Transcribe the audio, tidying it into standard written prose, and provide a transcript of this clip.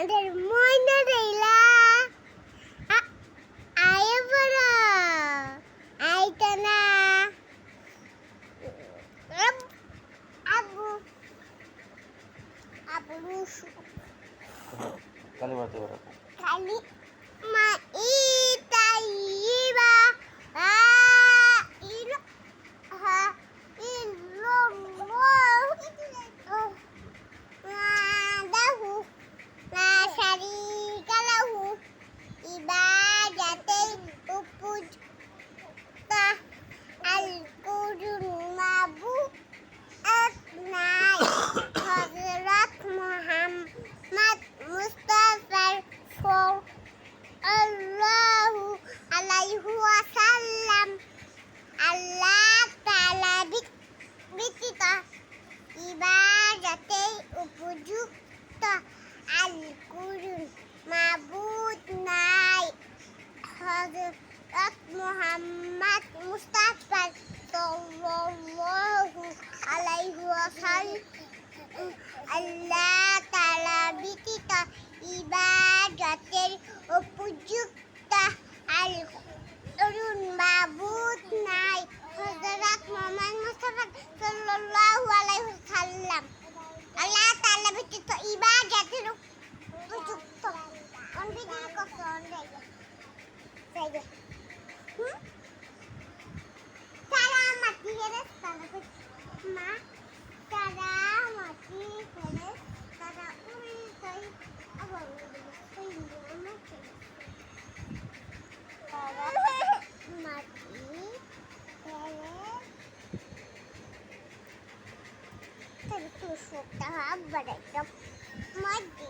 আমাদের ময়না রইলা আয় বড় আইতা না আবু আবু কালী মারতে পারো কালি মা ইতাইবা ইলো হা ইলো দাহু না সারি কালাহু ইবাদাতে উপযুক্ত আল কুরুন মাবু নাই হযরত মুহাম্মদ মুস্তাফার সাল্লাল্লাহু আলাইহি ওয়াসাল্লাম আল্লাহ তাআলা ব্যতীত ইবাদাতে উপযুক্ত আল কুরুন মাবুদ নাই হযরত মুহাম্মদ মুস্তাফা সাল্লাল্লাহু আলাইহি ওয়াসাল্লাম আল্লাহ তাআলা ব্যতীত ইবাদতের উপযুক্ত আল কুরুন মাবুদ নাই হযরত মুহাম্মদ মুস্তাফা সাল্লাল্লাহু আলাইহি ওয়াসাল্লাম আল্লাহ তাআলা ব্যতীত ইবাদতের উপযুক্ত কোন বিধান করছেন জায়গা তারা মাটি হেরে মা তারা মাটি হেরে তারা উড়ে যাই আবার সেই মাটি তারা মাটি হেরে তারা তো সবটা আবার একটা মাটি